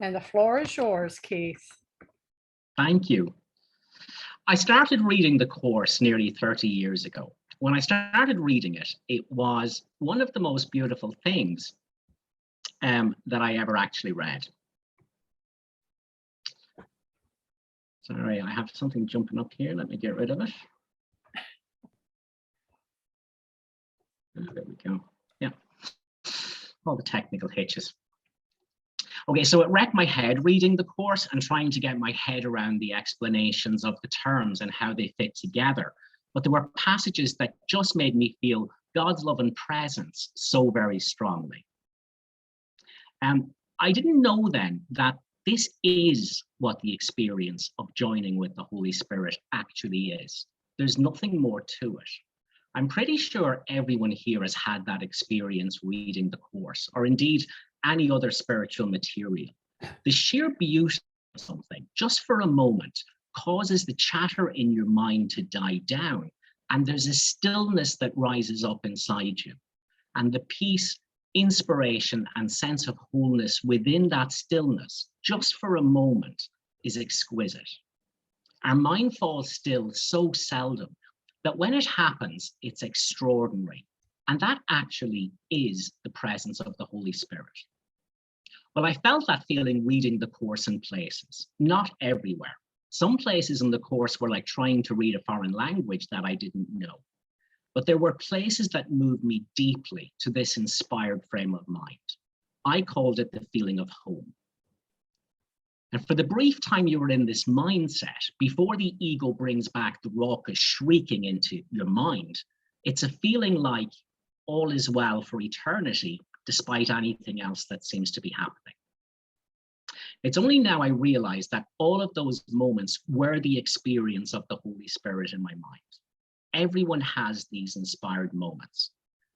And the floor is yours, Keith. Thank you. I started reading the course nearly 30 years ago. When I started reading it, it was one of the most beautiful things that I ever actually read. Sorry, I have something jumping up here. Let me get rid of it. There we go. Yeah, all the technical hitches. Okay, so it wrecked my head reading the course and trying to get my head around the explanations of the terms and how they fit together. But there were passages that just made me feel God's love and presence so very strongly. I didn't know then that this is what the experience of joining with the Holy Spirit actually is. There's nothing more to it. I'm pretty sure everyone here has had that experience reading the course, or indeed any other spiritual material. The sheer beauty of something, just for a moment, causes the chatter in your mind to die down, and there's a stillness that rises up inside you. And the peace, inspiration, and sense of wholeness within that stillness, just for a moment, is exquisite. Our mind falls still so seldom that when it happens, it's extraordinary. And that actually is the presence of the Holy Spirit. Well, I felt that feeling reading the course in places, not everywhere. Some places in the course were like trying to read a foreign language that I didn't know. But there were places that moved me deeply to this inspired frame of mind. I called it the feeling of home. And for the brief time you were in this mindset, before the ego brings back the raucous shrieking into your mind, it's a feeling like all is well for eternity, despite anything else that seems to be happening. It's only now I realize that all of those moments were the experience of the Holy Spirit in my mind. Everyone has these inspired moments.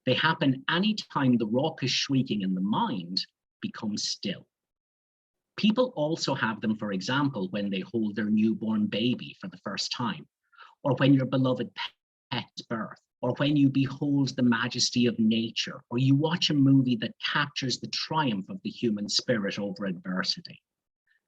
They happen anytime the raucous shrieking in the mind becomes still. People also have them, for example, when they hold their newborn baby for the first time, or when your beloved pet's birth, or when you behold the majesty of nature, or you watch a movie that captures the triumph of the human spirit over adversity.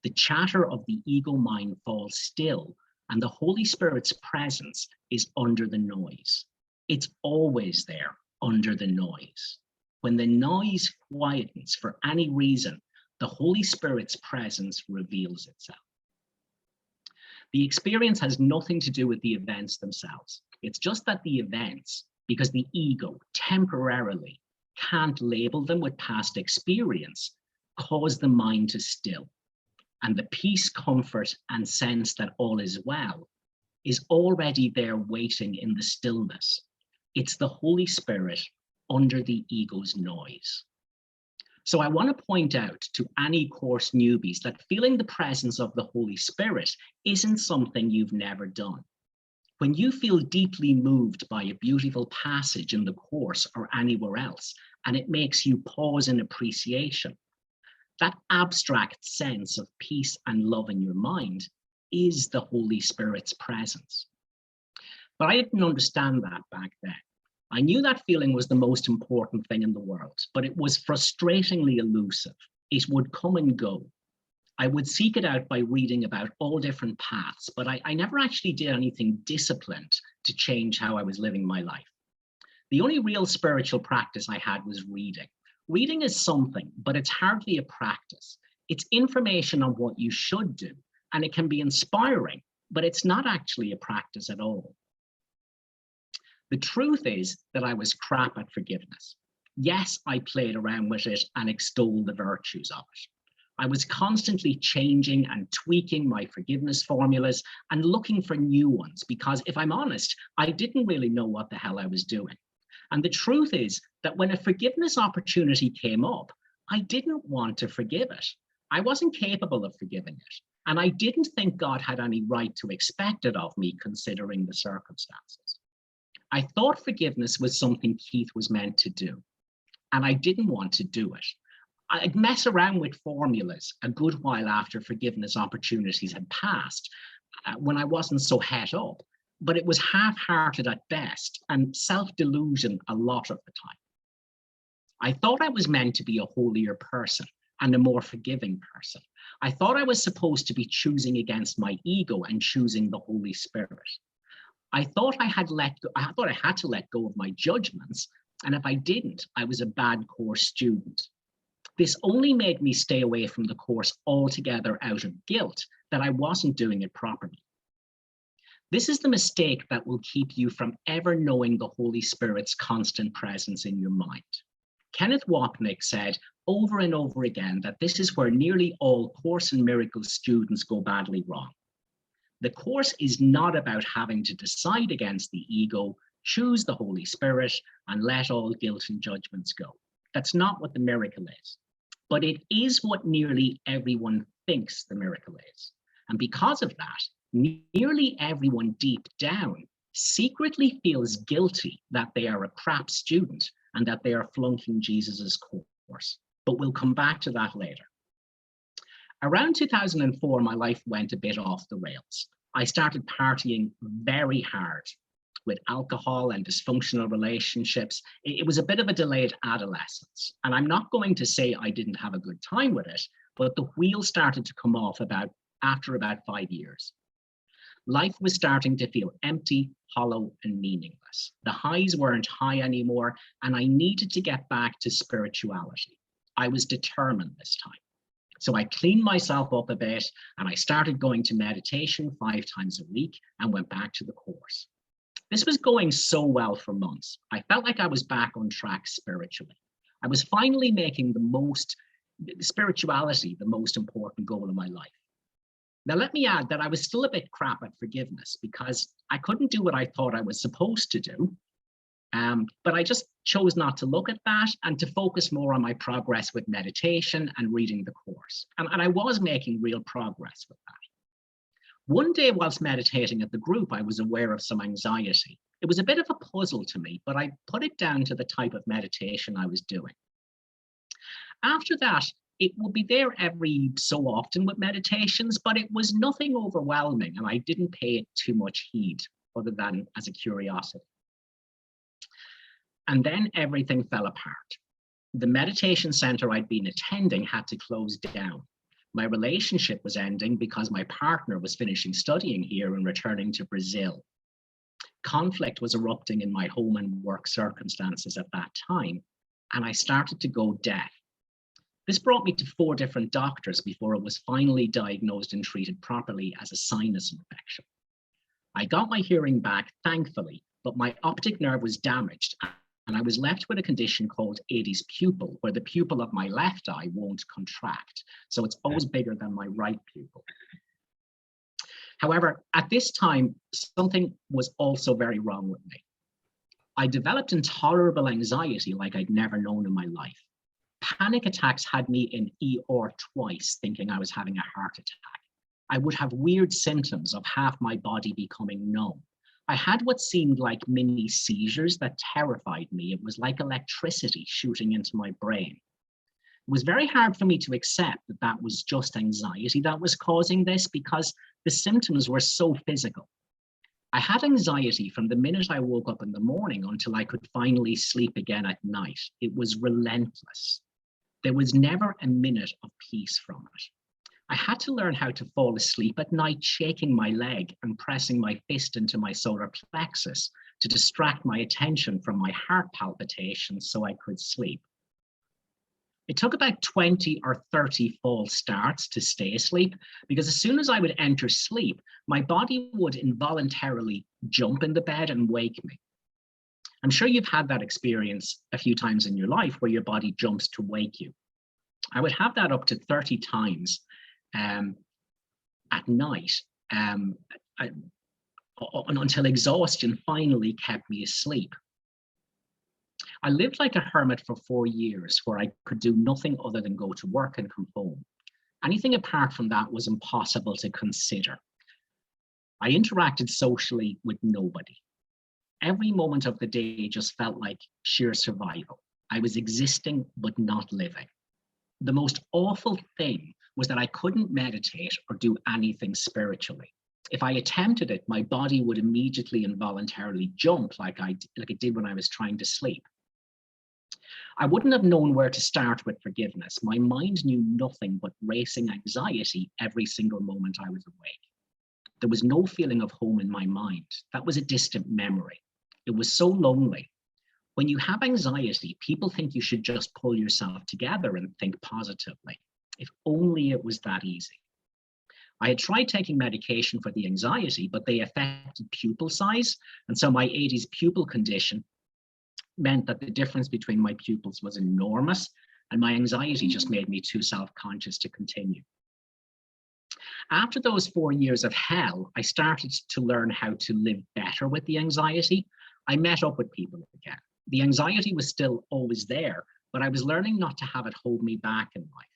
The chatter of the ego mind falls still, and the Holy Spirit's presence is under the noise. It's always there under the noise. When the noise quietens for any reason, the Holy Spirit's presence reveals itself. The experience has nothing to do with the events themselves. It's just that the events, because the ego temporarily can't label them with past experience, cause the mind to still. And the peace, comfort, and sense that all is well is already there waiting in the stillness. It's the Holy Spirit under the ego's noise. So I want to point out to any course newbies that feeling the presence of the Holy Spirit isn't something you've never done. When you feel deeply moved by a beautiful passage in the course or anywhere else, and it makes you pause in appreciation, that abstract sense of peace and love in your mind is the Holy Spirit's presence. But I didn't understand that back then. I knew that feeling was the most important thing in the world, but it was frustratingly elusive. It would come and go. I would seek it out by reading about all different paths, but I never actually did anything disciplined to change how I was living my life. The only real spiritual practice I had was reading. Reading is something, but it's hardly a practice. It's information on what you should do, and it can be inspiring, but it's not actually a practice at all. The truth is that I was crap at forgiveness. Yes, I played around with it and extolled the virtues of it. I was constantly changing and tweaking my forgiveness formulas and looking for new ones because, if I'm honest, I didn't really know what the hell I was doing. And the truth is that when a forgiveness opportunity came up, I didn't want to forgive it. I wasn't capable of forgiving it. And I didn't think God had any right to expect it of me, considering the circumstances. I thought forgiveness was something Keith was meant to do, and I didn't want to do it. I'd mess around with formulas a good while after forgiveness opportunities had passed, when I wasn't so het up, but it was half-hearted at best and self-delusion a lot of the time. I thought I was meant to be a holier person, and a more forgiving person. I thought I was supposed to be choosing against my ego and choosing the Holy Spirit. I thought I had to let go of my judgments, and if I didn't, I was a bad course student. This only made me stay away from the course altogether out of guilt that I wasn't doing it properly. This is the mistake that will keep you from ever knowing the Holy Spirit's constant presence in your mind. Kenneth Wapnick said over and over again that this is where nearly all Course in Miracles students go badly wrong. The course is not about having to decide against the ego, choose the Holy Spirit, and let all guilt and judgments go. That's not what the miracle is. But it is what nearly everyone thinks the miracle is. And because of that, nearly everyone deep down secretly feels guilty that they are a crap student and that they are flunking Jesus's course. But we'll come back to that later. Around 2004, my life went a bit off the rails. I started partying very hard with alcohol and dysfunctional relationships. It was a bit of a delayed adolescence. And I'm not going to say I didn't have a good time with it, but the wheel started to come off after about 5 years. Life was starting to feel empty, hollow, and meaningless. The highs weren't high anymore, and I needed to get back to spirituality. I was determined this time. So I cleaned myself up a bit, and I started going to meditation 5 times a week and went back to the course. This was going so well for months. I felt like I was back on track spiritually. I was finally making spirituality the most important goal of my life. Now, let me add that I was still a bit crap at forgiveness because I couldn't do what I thought I was supposed to do. But I just chose not to look at that and to focus more on my progress with meditation and reading the course. And I was making real progress with that. One day whilst meditating at the group, I was aware of some anxiety. It was a bit of a puzzle to me, but I put it down to the type of meditation I was doing. After that, it would be there every so often with meditations, but it was nothing overwhelming, and I didn't pay it too much heed other than as a curiosity. And then everything fell apart. The meditation center I'd been attending had to close down. My relationship was ending because my partner was finishing studying here and returning to Brazil. Conflict was erupting in my home and work circumstances at that time, and I started to go deaf. This brought me to 4 different doctors before it was finally diagnosed and treated properly as a sinus infection. I got my hearing back, thankfully, but my optic nerve was damaged, and I was left with a condition called Adie's pupil, where the pupil of my left eye won't contract. So it's always bigger than my right pupil. However, at this time, something was also very wrong with me. I developed intolerable anxiety like I'd never known in my life. Panic attacks had me in ER twice, thinking I was having a heart attack. I would have weird symptoms of half my body becoming numb. I had what seemed like mini seizures that terrified me. It was like electricity shooting into my brain. It was very hard for me to accept that that was just anxiety that was causing this because the symptoms were so physical. I had anxiety from the minute I woke up in the morning until I could finally sleep again at night. It was relentless. There was never a minute of peace from it. I had to learn how to fall asleep at night, shaking my leg and pressing my fist into my solar plexus to distract my attention from my heart palpitations so I could sleep. It took about 20 or 30 false starts to stay asleep because as soon as I would enter sleep, my body would involuntarily jump in the bed and wake me. I'm sure you've had that experience a few times in your life where your body jumps to wake you. I would have that up to 30 times at night until exhaustion finally kept me asleep. I lived like a hermit for 4 years where I could do nothing other than go to work and come home. Anything apart from that was impossible to consider. I interacted socially with nobody. Every moment of the day just felt like sheer survival. I was existing, but not living. The most awful thing was that I couldn't meditate or do anything spiritually. If I attempted it, my body would immediately involuntarily jump like it did when I was trying to sleep. I wouldn't have known where to start with forgiveness. My mind knew nothing but racing anxiety every single moment I was awake. There was no feeling of home in my mind. That was a distant memory. It was so lonely. When you have anxiety, people think you should just pull yourself together and think positively. If only it was that easy. I had tried taking medication for the anxiety, but they affected pupil size. And so my 80s pupil condition meant that the difference between my pupils was enormous, and my anxiety just made me too self-conscious to continue. After those 4 years of hell, I started to learn how to live better with the anxiety. I met up with people again. The anxiety was still always there, but I was learning not to have it hold me back in life.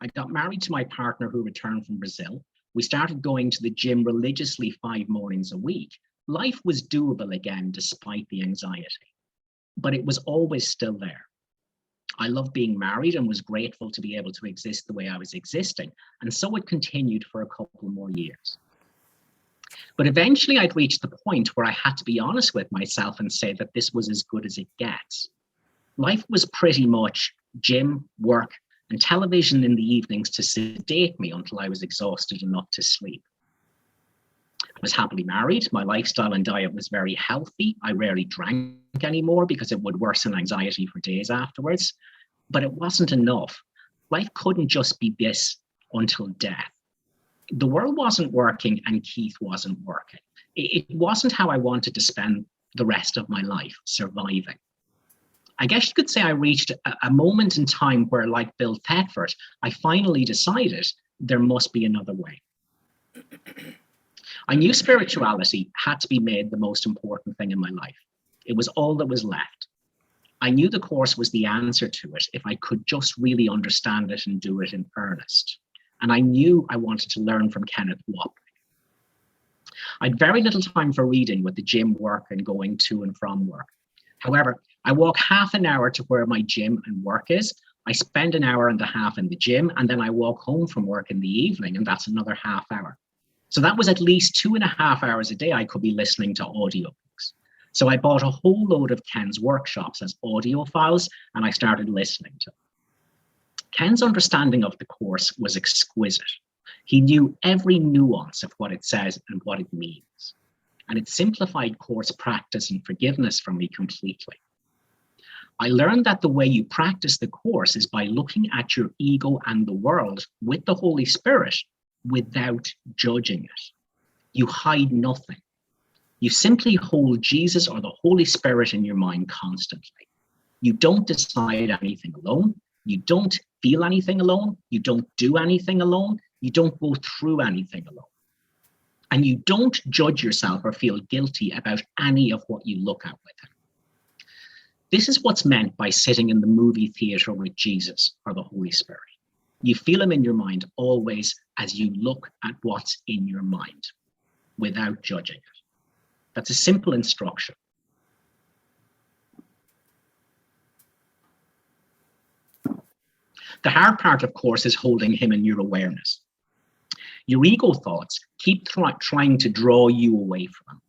I got married to my partner who returned from Brazil. We started going to the gym religiously 5 mornings a week. Life was doable again despite the anxiety, but it was always still there. I loved being married and was grateful to be able to exist the way I was existing. And so it continued for a couple more years. But eventually I'd reached the point where I had to be honest with myself and say that this was as good as it gets. Life was pretty much gym, work, and television in the evenings to sedate me until I was exhausted enough to sleep. I was happily married. My lifestyle and diet was very healthy. I rarely drank anymore because it would worsen anxiety for days afterwards. But it wasn't enough. Life couldn't just be this until death. The world wasn't working and Keith wasn't working. It wasn't how I wanted to spend the rest of my life, surviving. I guess you could say I reached a moment in time where, like Bill Thetford, I finally decided there must be another way. I knew spirituality had to be made the most important thing in my life. It was all that was left. I knew the course was the answer to it if I could just really understand it and do it in earnest. And I knew I wanted to learn from Kenneth Wapnick. I had very little time for reading with the gym work and going to and from work. However, I walk half an hour to where my gym and work is. I spend an hour and a half in the gym, and then I walk home from work in the evening, and that's another half hour. So that was at least 2.5 hours a day I could be listening to audiobooks. So I bought a whole load of Ken's workshops as audio files, and I started listening to them. Ken's understanding of the course was exquisite. He knew every nuance of what it says and what it means. And it simplified course practice and forgiveness for me completely. I learned that the way you practice the course is by looking at your ego and the world with the Holy Spirit without judging it. You hide nothing. You simply hold Jesus or the Holy Spirit in your mind constantly. You don't decide anything alone. You don't feel anything alone. You don't do anything alone. You don't go through anything alone. And you don't judge yourself or feel guilty about any of what you look at with him. This is what's meant by sitting in the movie theater with Jesus or the Holy Spirit. You feel him in your mind always as you look at what's in your mind without judging it. That's a simple instruction. The hard part, of course, is holding him in your awareness. Your ego thoughts keep trying to draw you away from him.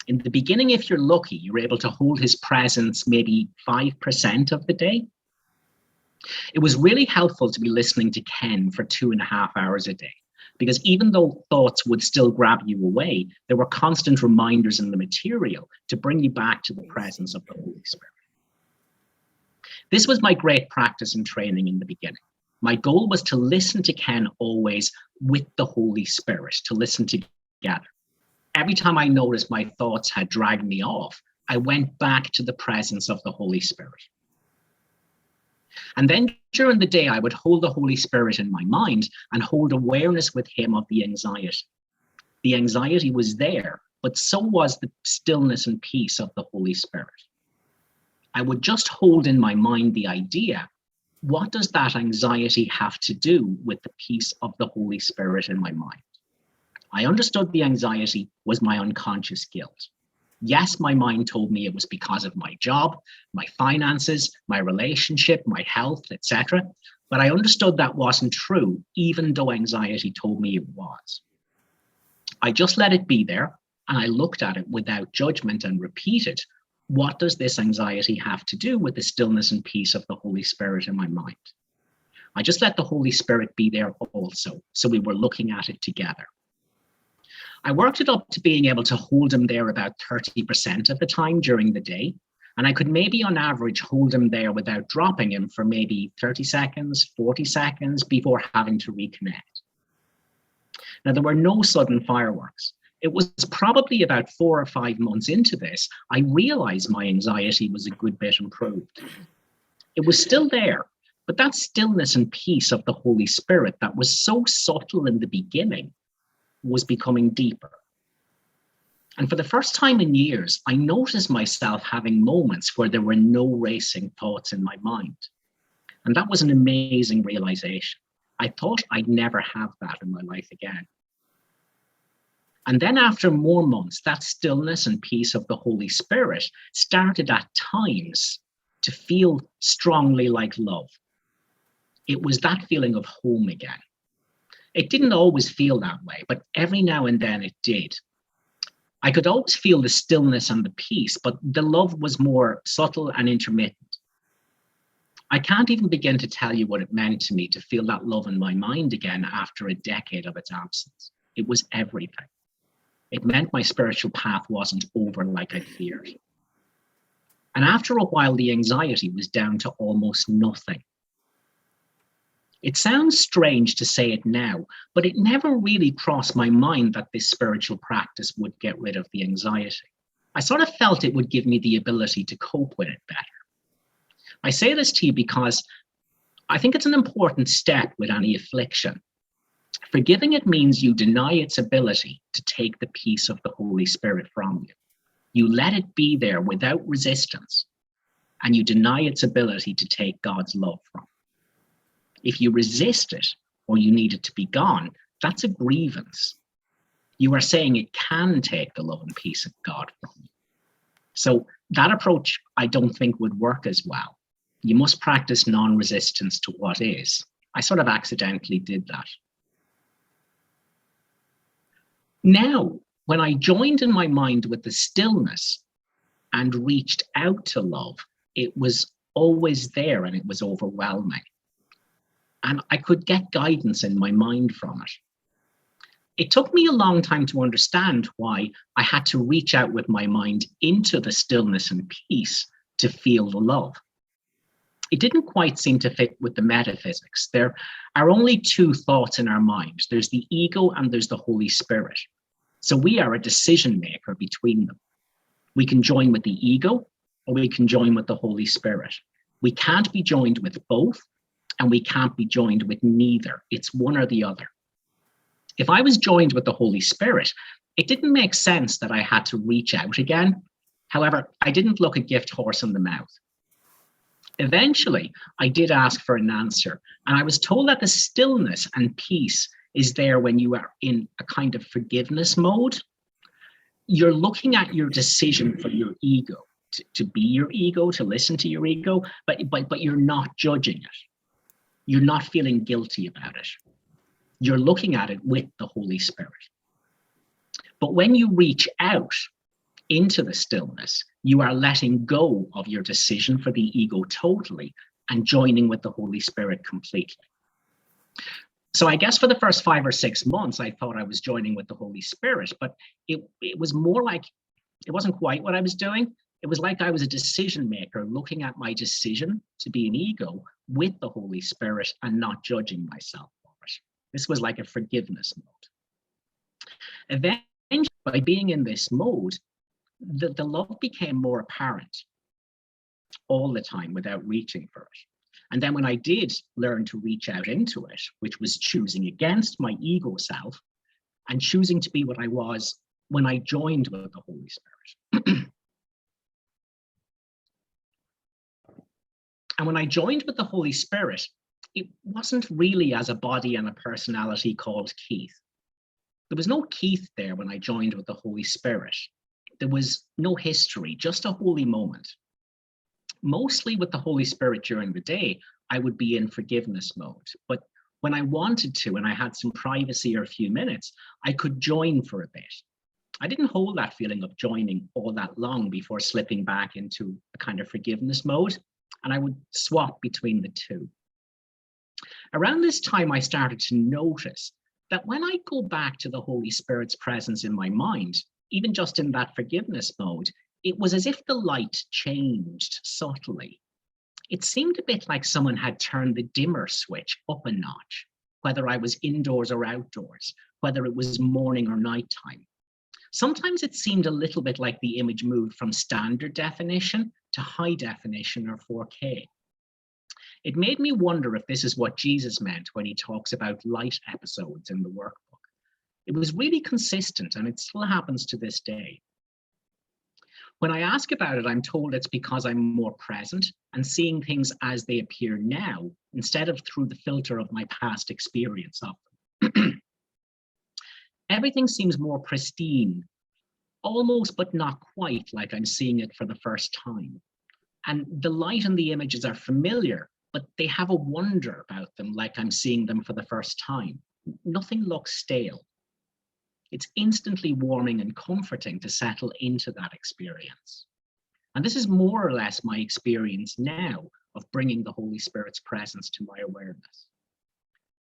In the beginning, if you're lucky, you're able to hold his presence maybe 5% of the day. It was really helpful to be listening to Ken for 2.5 hours a day, because even though thoughts would still grab you away, there were constant reminders in the material to bring you back to the presence of the Holy Spirit. This was my great practice and training in the beginning. My goal was to listen to Ken always with the Holy Spirit, to listen together. Every time I noticed my thoughts had dragged me off, I went back to the presence of the Holy Spirit. And then during the day, I would hold the Holy Spirit in my mind and hold awareness with him of the anxiety. The anxiety was there, but so was the stillness and peace of the Holy Spirit. I would just hold in my mind the idea, what does that anxiety have to do with the peace of the Holy Spirit in my mind? I understood the anxiety was my unconscious guilt. Yes, my mind told me it was because of my job, my finances, my relationship, my health, etc. But I understood that wasn't true, even though anxiety told me it was. I just let it be there, and I looked at it without judgment and repeated, What does this anxiety have to do with the stillness and peace of the Holy Spirit in my mind? I just let the Holy Spirit be there also, so we were looking at it together. I worked it up to being able to hold him there about 30% of the time during the day, and I could maybe on average hold him there without dropping him for maybe 30 seconds, 40 seconds before having to reconnect. Now, there were no sudden fireworks. It was probably about 4 or 5 months into this, I realized my anxiety was a good bit improved. It was still there, but that stillness and peace of the Holy Spirit that was so subtle in the beginning was becoming deeper. And for the first time in years, I noticed myself having moments where there were no racing thoughts in my mind. And that was an amazing realization. I thought I'd never have that in my life again. And then after more months, that stillness and peace of the Holy Spirit started at times to feel strongly like love. It was that feeling of home again. It didn't always feel that way, but every now and then it did. I could always feel the stillness and the peace, but the love was more subtle and intermittent. I can't even begin to tell you what it meant to me to feel that love in my mind again after a decade of its absence. It was everything. It meant my spiritual path wasn't over like I'd feared. And after a while, the anxiety was down to almost nothing. It sounds strange to say it now, but it never really crossed my mind that this spiritual practice would get rid of the anxiety. I sort of felt it would give me the ability to cope with it better. I say this to you because I think it's an important step with any affliction. Forgiving it means you deny its ability to take the peace of the Holy Spirit from you. You let it be there without resistance, and you deny its ability to take God's love from you. If you resist it or you need it to be gone, that's a grievance. You are saying it can take the love and peace of God from you. So that approach, I don't think would work as well. You must practice non-resistance to what is. I sort of accidentally did that. Now, when I joined in my mind with the stillness and reached out to love, it was always there and it was overwhelming. And I could get guidance in my mind from it. It took me a long time to understand why I had to reach out with my mind into the stillness and peace to feel the love. It didn't quite seem to fit with the metaphysics. There are only two thoughts in our mind. There's the ego and there's the Holy Spirit. So we are a decision maker between them. We can join with the ego or we can join with the Holy Spirit. We can't be joined with both, and we can't be joined with neither. It's one or the other. If I was joined with the Holy Spirit, it didn't make sense that I had to reach out again. However, I didn't look a gift horse in the mouth. Eventually, I did ask for an answer, and I was told that the stillness and peace is there when you are in a kind of forgiveness mode. You're looking at your decision for your ego, to be your ego, to listen to your ego, but you're not judging it. You're not feeling guilty about it. You're looking at it with the Holy Spirit. But when you reach out into the stillness, you are letting go of your decision for the ego totally and joining with the Holy Spirit completely. So I guess for the first 5 or 6 months, I thought I was joining with the Holy Spirit, but it was more like, it wasn't quite what I was doing. It was like I was a decision maker looking at my decision to be an ego with the Holy Spirit and not judging myself for it. This was like a forgiveness mode. Eventually, by being in this mode, the love became more apparent all the time without reaching for it. And then when I did learn to reach out into it, which was choosing against my ego self and choosing to be what I was when I joined with the Holy Spirit. And when I joined with the Holy Spirit, it wasn't really as a body and a personality called Keith. There was no Keith there when I joined with the Holy Spirit. There was no history, just a holy moment. Mostly with the Holy Spirit during the day, I would be in forgiveness mode. But when I wanted to, and I had some privacy or a few minutes, I could join for a bit. I didn't hold that feeling of joining all that long before slipping back into a kind of forgiveness mode, and I would swap between the two. Around this time, I started to notice that when I go back to the Holy Spirit's presence in my mind, even just in that forgiveness mode, it was as if the light changed subtly. It seemed a bit like someone had turned the dimmer switch up a notch, whether I was indoors or outdoors, whether it was morning or nighttime. Sometimes it seemed a little bit like the image moved from standard definition to high definition or 4K. It made me wonder if this is what Jesus meant when he talks about light episodes in the workbook. It was really consistent, and it still happens to this day. When I ask about it, I'm told it's because I'm more present and seeing things as they appear now, instead of through the filter of my past experience of them. Everything seems more pristine, almost but not quite like I'm seeing it for the first time. And the light and the images are familiar, but they have a wonder about them, like I'm seeing them for the first time. Nothing looks stale. It's instantly warming and comforting to settle into that experience. And this is more or less my experience now of bringing the Holy Spirit's presence to my awareness.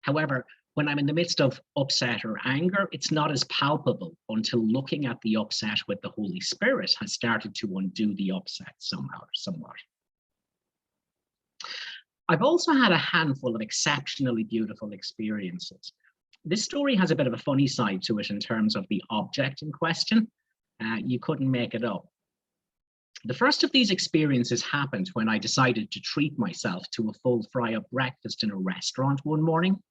However, when I'm in the midst of upset or anger, it's not as palpable until looking at the upset with the Holy Spirit has started to undo the upset somehow or somewhat. I've also had a handful of exceptionally beautiful experiences. This story has a bit of a funny side to it in terms of the object in question. You couldn't make it up. The first of these experiences happened when I decided to treat myself to a full fry-up breakfast in a restaurant one morning.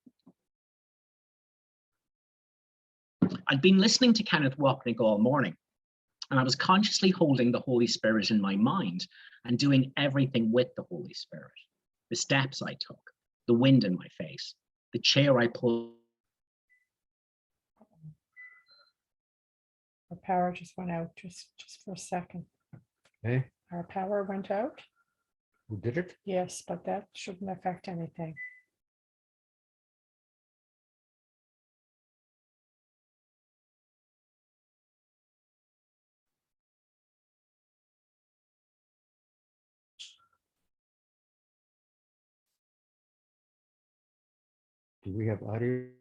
I'd been listening to Kenneth Wapnick all morning, and I was consciously holding the Holy Spirit in my mind and doing everything with the Holy Spirit. The steps I took, the wind in my face, the chair I pulled. Our power just went out just for a second. Okay, Our power went out. who did it? Yes, but that shouldn't affect anything. Do we have audio?